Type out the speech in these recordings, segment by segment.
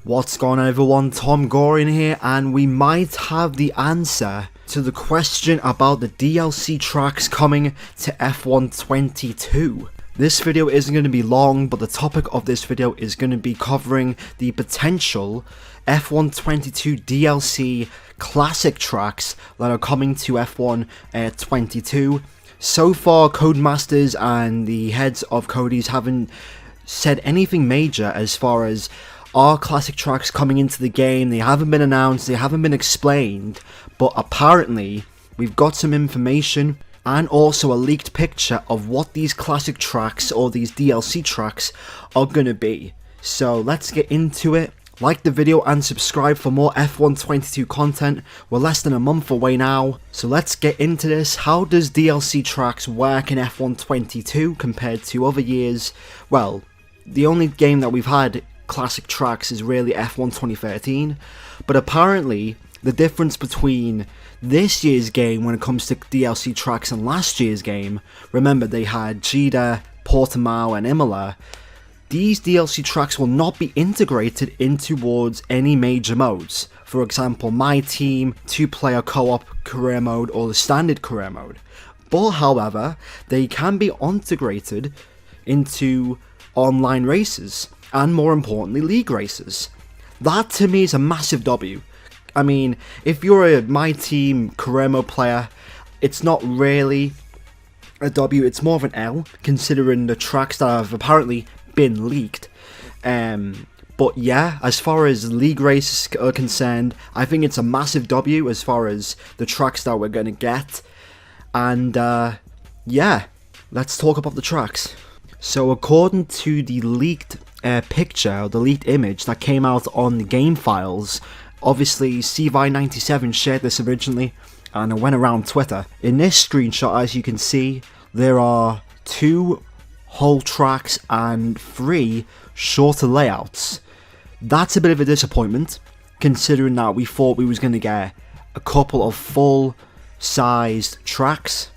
What's going on everyone, TomGorian here, and we might have the answer to the question about the DLC tracks coming to F1 22. This video isn't going to be long, but the topic of this video is going to be covering the potential F1 22 DLC classic tracks that are coming to F1 22. So far, Codemasters and the heads of Cody's haven't said anything major as far as are classic tracks coming into the game. They haven't been announced, they haven't been explained, but apparently we've got some information and also a leaked picture of what these classic tracks or these DLC tracks are gonna be. So let's get into it. Like the video and subscribe for more F1 22 content. We're less than a month away now, so let's get into this. How does DLC tracks work in F1 22 compared to other years? Well, the only game that we've had classic tracks is really F1 2013, but apparently the difference between this year's game when it comes to DLC tracks and last year's game, remember they had Jeddah, Portimao and Imola, these DLC tracks will not be integrated in towards any major modes. For example, My Team, 2-player co-op career mode or the standard career mode. But however, they can be integrated into online races, and more importantly, league races. That to me is a massive W. I mean, if you're a My Team career mode player, it's not really a W, it's more of an L, considering the tracks that have apparently been leaked. But yeah, as far as league races are concerned, I think it's a massive W as far as the tracks that we're going to get. And yeah, let's talk about the tracks. So according to the leaked picture, the leaked image that came out on the game files, obviously CVI97 shared this originally and it went around Twitter. In this screenshot, as you can see, there are 2 whole tracks and 3 shorter layouts. That's a bit of a disappointment, considering that we thought we was going to get a couple of full-sized tracks.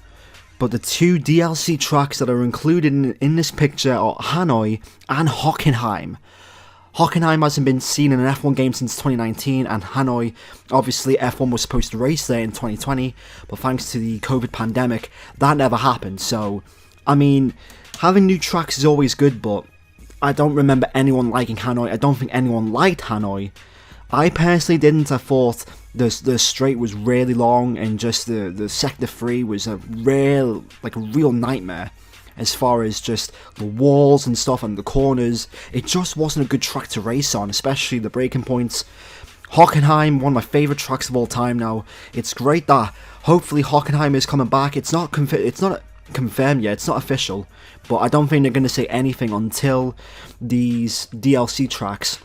But the 2 DLC tracks that are included in this picture are Hanoi and Hockenheim. Hockenheim hasn't been seen in an F1 game since 2019, and Hanoi, obviously F1 was supposed to race there in 2020, but thanks to the COVID pandemic, that never happened. So, I mean, having new tracks is always good, but I don't remember anyone liking Hanoi. I don't think anyone liked Hanoi. I personally didn't. I thought the straight was really long, and just the sector 3 was a real nightmare as far as just the walls and stuff and the corners. It just wasn't a good track to race on, especially the braking points. Hockenheim, one of my favourite tracks of all time now. It's great that hopefully Hockenheim is coming back. It's not confirmed yet, it's not official, but I don't think they're going to say anything until these DLC tracks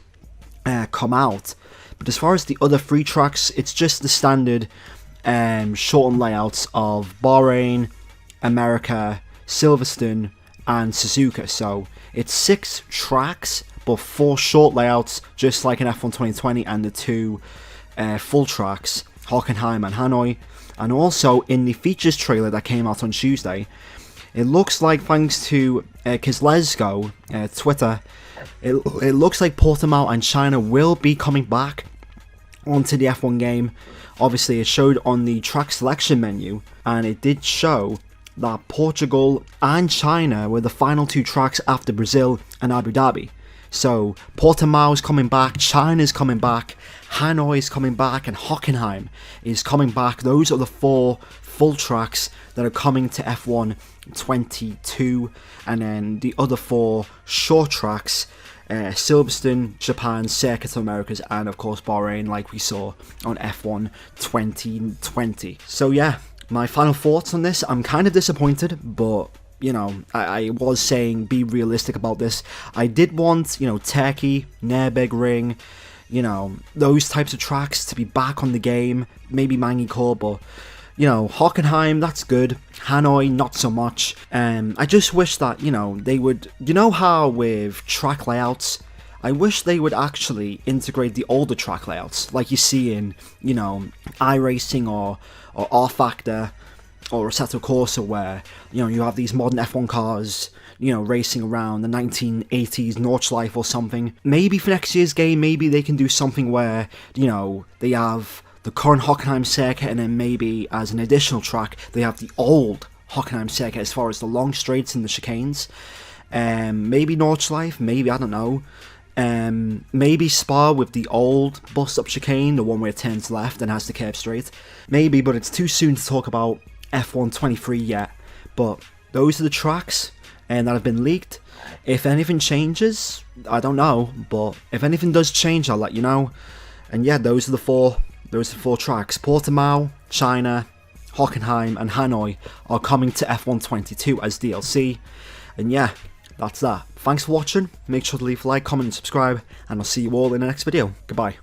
come out. But as far as the other 3 tracks, it's just the standard shortened layouts of Bahrain, America, Silverstone and Suzuka. So it's 6 tracks but 4 short layouts, just like in F1 2020, and the 2 full tracks, Hockenheim and Hanoi. And also in the features trailer that came out on Tuesday, it looks like, thanks to Kizlesgo Twitter, it looks like Portimao and China will be coming back onto the F1 game. Obviously it showed on the track selection menu, and it did show that Portugal and China were the final 2 tracks after Brazil and Abu Dhabi. So Portimao is coming back, China is coming back, Hanoi is coming back, and Hockenheim is coming back. Those are the 4 full tracks that are coming to F1 22, and then the other 4 short tracks, Silverstone, Japan, Circuit of Americas, and of course Bahrain, like we saw on F1 2020. So yeah, my final thoughts on this, I'm kind of disappointed, but you know, I was saying be realistic about this. I did want, you know, Turkey, Nürburgring, you know, those types of tracks to be back on the game, maybe Mangikor, but you know, Hockenheim, that's good. Hanoi, not so much. I just wish that, you know, they would, you know how with track layouts, I wish they would actually integrate the older track layouts, like you see in, you know, iRacing or R Factor or Assetto Corsa, where, you know, you have these modern F1 cars, racing around the 1980s Nordschleife or something. Maybe for next year's game, maybe they can do something where, they have the current Hockenheim circuit, and then maybe as an additional track, they have the old Hockenheim circuit as far as the long straights and the chicanes. Maybe Nordschleife, maybe, I don't know. Maybe Spa with the old bust-up chicane, the one where it turns left and has the curve straight. Maybe, but it's too soon to talk about F1 23 yet. But those are the tracks that have been leaked. If anything changes, I don't know, but if anything does change, I'll let you know. And yeah, those are the four tracks. Portimao, China, Hockenheim and Hanoi are coming to F1 22 as DLC. And yeah, that's that. Thanks for watching. Make sure to leave a like, comment and subscribe, and I'll see you all in the next video. Goodbye.